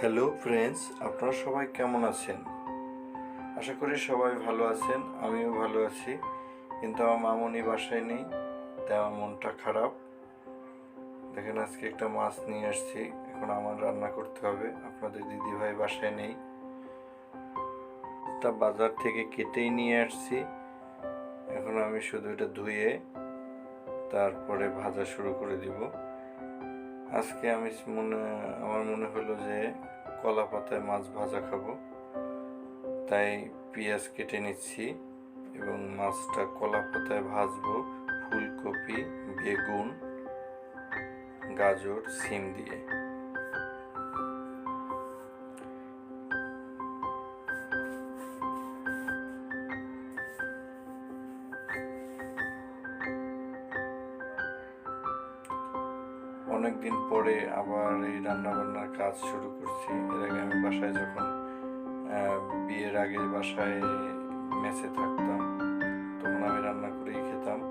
Hello friends, আপনারা সবাই কেমন আছেন? আশা করি সবাই ভালো আছেন। আমিও ভালো আছি, কিন্তু আমার মামুনি বাসায় নেই, তাই আমার মনটা খারাপ। দেখেন, আজকে একটা মাছ নিয়ে আসছি, এখন আমার রান্না করতে হবে। আপনাদের দিদিভাই বাসায় নেই, তা বাজার থেকে কেটেই নিয়ে আসছি। এখন আমি শুধু এটা ধুয়ে তারপরে ভাজা শুরু করে দিব। আজকে আমার মনে হলো যে কলা পাতায় মাছ ভাজা খাবো, তাই পেঁয়াজ কেটে নিচ্ছি এবং মাছটা কলা পাতায় ভাজবো ফুলকপি, বেগুন, গাজর, সিম দিয়ে। অনেকদিন পরে আবার এই রান্নাবান্নার কাজ শুরু করছি। এর আগে আমি বাসায় যখন বিয়ের আগে বাসায় মেসে থাকতাম, তখন আমি রান্না করেই খেতাম।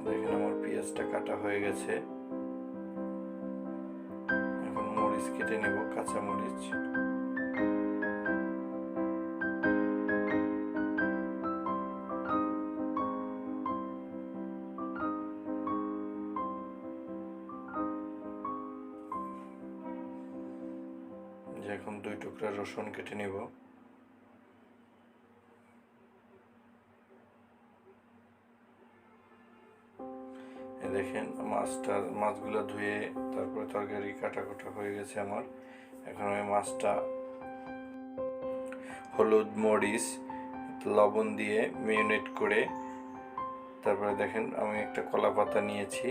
দেখেন, আমার পেঁয়াজটা কাটা হয়ে গেছে। এখন মরিচ কেটে নেব, কাঁচা মরিচ। এখন 2 টুকরা রসুন কেটে নেব। দেখেন, মাছগুলো ধুয়ে তারপরে তরকারি কাটা হয়ে গেছে আমার। এখন আমি মাছটা হলুদ, মরিচ, লবণ দিয়ে মেরিনেট করে তারপরে দেখেন আমি একটা কলা পাতা নিয়েছি,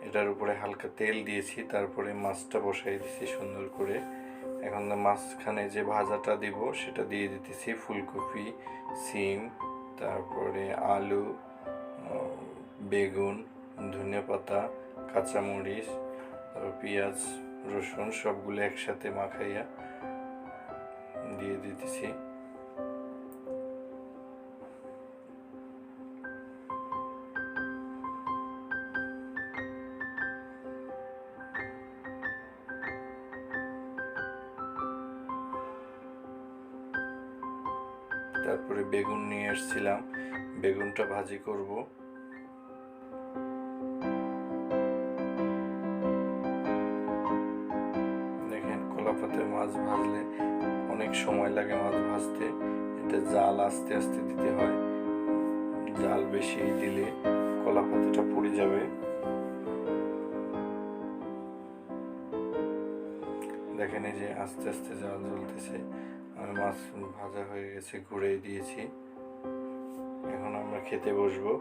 এটার উপরে হালকা তেল দিয়েছি, তারপরে মাছটা বসাই দিয়েছি সুন্দর করে। এখন মাঝখানে যে ভাজাটা দিব সেটা দিয়ে দিতেছি ফুলকপি, সিম, তারপরে আলু, বেগুন, ধনেপাতা, কাঁচামরিচ, তারপর পেঁয়াজ, রসুন সবগুলো একসাথে মাখাইয়া দিয়ে দিতেছি। তারপরে বেগুন নিয়ে এসেছিলাম, বেগুনটা ভাজি করব। দেখেন, কলা পাতায় মাছ ভাজলে অনেক সময় লাগে মাছ ভাজতে। এটা জাল আস্তে আস্তে দিতে হয়, জাল বেশি দিলে কলা পাতাটা পুড়ে যাবে। দেখেন, এই যে আস্তে আস্তে জাল জ্বলতেছে। আমি মাছ ভাজা হয়ে গেছে, ঘুরিয়ে দিয়েছি। এখন আমরা খেতে বসবো।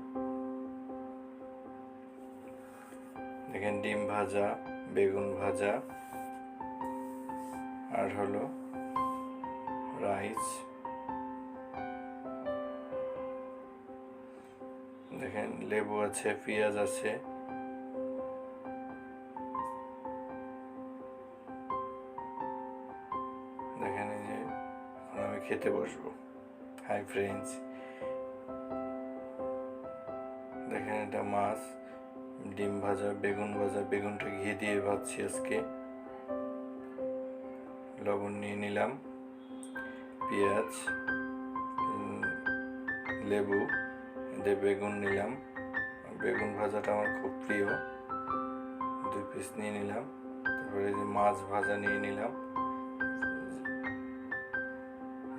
দেখেন, ডিম ভাজা, বেগুন ভাজা, আর হলো রাইস। দেখেন, লেবু আছে, পেঁয়াজ আছে। দেখেন, এই যে এখন আমি খেতে বসবো। হাই ফ্রেন্ডস, দেখেন এটা মাছ, ডিম ভাজা, বেগুন ভাজা। বেগুনটা ঘি দিয়ে ভাজছি আজকে। লবণ নিয়ে নিলাম, পেঁয়াজ, লেবু দিয়ে বেগুন নিলাম। বেগুন ভাজাটা আমার খুব প্রিয়, 2 পিস নিয়ে নিলাম। তারপরে যে মাছ ভাজা নিয়ে নিলাম।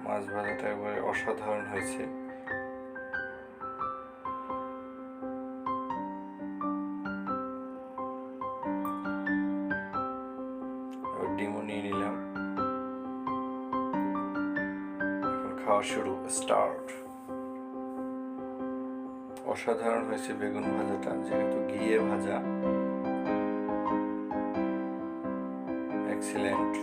মাছ ভাজাটা একবারে অসাধারণ হয়েছে। ডিমও নিয়ে নিলাম। এখন খাওয়া শুরু, স্টার্ট। অসাধারণ হয়েছে বেগুন ভাজাটা, যেহেতু ঘিয়ে ভাজা। এক্সিলেন্ট।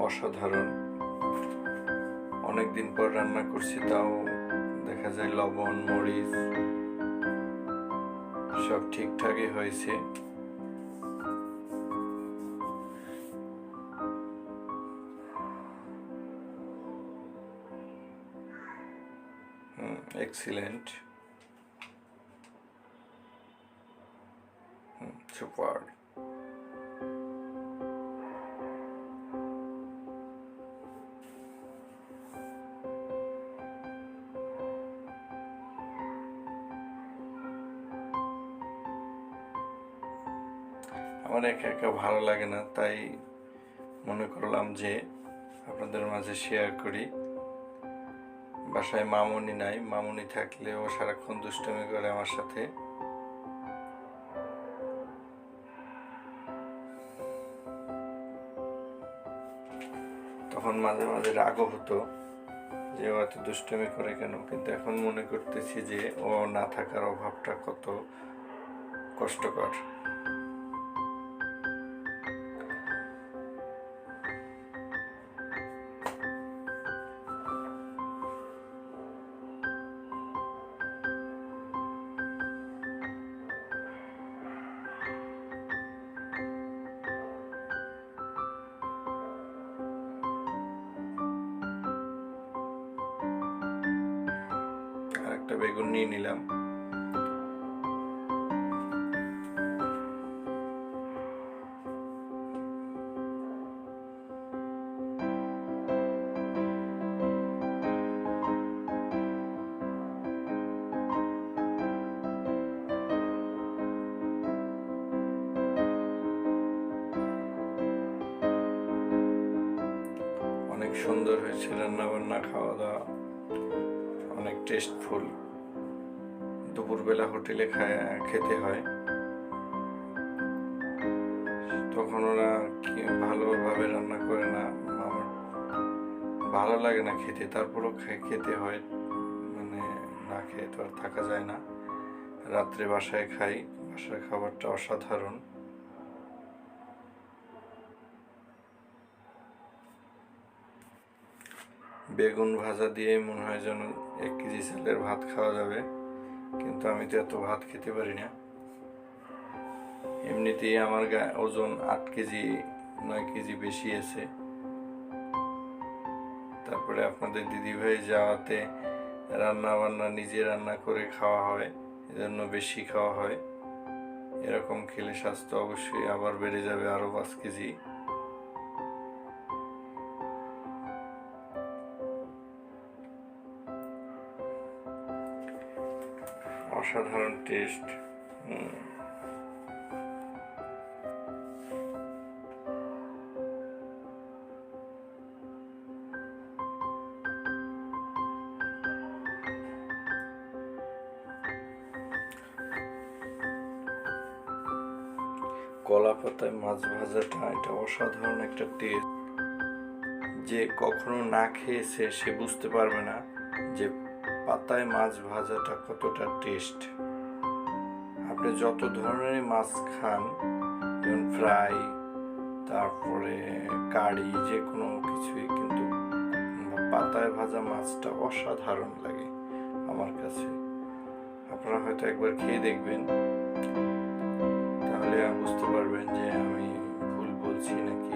অসাধারণ। অনেকদিন পর রান্না করছি, তাও দেখা যায় লবণ মরিচ সব ঠিকঠাকই হয়েছে। Excellent, super. আমার একা একা ভালো লাগে না, তাই মনে করলাম যে আপনাদের মাঝে শেয়ার করি। বাসায় মামুনি নাই, মামুনি থাকলে ও সারাক্ষণ দুষ্টুমি করে আমার সাথে। তখন মাঝে মাঝে রাগও হতো যে ও এত দুষ্টুমি করে কেন, কিন্তু এখন মনে করতেছি যে ও না থাকার অভাবটা কত কষ্টকর। একটা বেগুন নিয়ে নিলাম। অনেক সুন্দর হয়েছে রান্না বান্না, খাওয়া দাওয়া অনেক টেস্টফুল। দুপুরবেলা হোটেলে খেতে হয়, তখন ওরা ভালোভাবে রান্না করে না, আমার ভালো লাগে না খেতে, তারপরও খেতে হয়, মানে না খেয়ে তো আর থাকা যায় না। রাত্রে বাসায় খাই, বাসার খাবারটা অসাধারণ। বেগুন ভাজা দিয়ে মনে হয় যেন 1 কেজি চালের ভাত খাওয়া যাবে, কিন্তু আমি তো এত ভাত খেতে পারি না। এমনিতেই আমার ওজন 8 কেজি 9 কেজি বেশি আছে। তারপরে আপনাদের দিদিভাই যাওয়াতে রান্না বান্না নিজে রান্না করে খাওয়া হয়, এজন্য বেশি খাওয়া হয়। এরকম খেলে স্বাস্থ্য অবশ্যই আবার বেড়ে যাবে আরো 5 কেজি। অসাধারণ টেস্ট। কলা পাতায় মাছ ভাজাটা এটা অসাধারণ একটা টেস্ট। যে কখনো না খেয়েছে সে বুঝতে পারবে না যে পাতায় মাছ ভাজাটা কতটা টেস্ট। আপনি যত ধরনের মাছ খান, যেমন ফ্রাই, তারপরে কারি, যে কোনো কিছুই, কিন্তু পাতায় ভাজা মাছটা অসাধারণ লাগে আমার কাছে। আপনারা হয়তো একবার খেয়ে দেখবেন, তাহলে বুঝতে পারবেন যে আমি ভুল বলছি নাকি।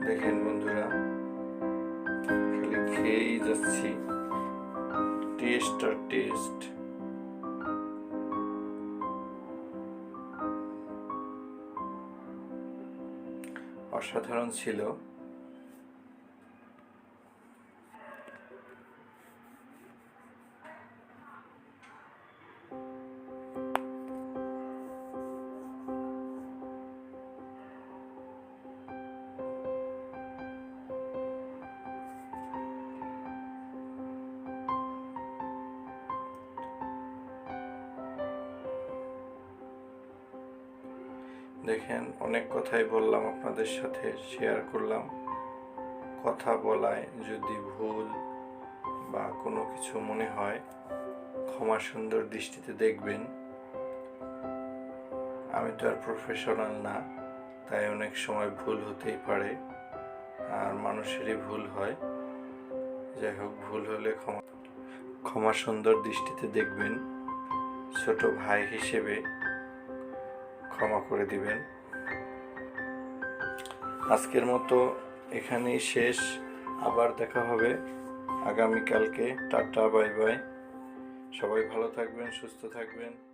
দেখেন বন্ধুরা, খালি খেয়েই যাচ্ছি, টেস্ট আর টেস্ট। অসাধারণ ছিল। দেখেন, অনেক কথাই বললাম, আপনাদের সাথে শেয়ার করলাম। কথা বলায় যদি ভুল বা কোনো কিছু মনে হয়, ক্ষমা সুন্দর দৃষ্টিতে দেখবেন। আমি তো আর প্রফেশনাল না, তাই অনেক সময় ভুল হতেই পারে, আর মানুষেরই ভুল হয়। যাই হোক, ভুল হলে ক্ষমা সুন্দর দৃষ্টিতে দেখবেন। ছোট ভাই হিসেবে ক্ষমা করে দিবেন। আজকের মতো এখানেই শেষ। আবার দেখা হবে আগামীকালকে। Tata, bye bye. সবাই ভালো থাকবেন, সুস্থ থাকবেন।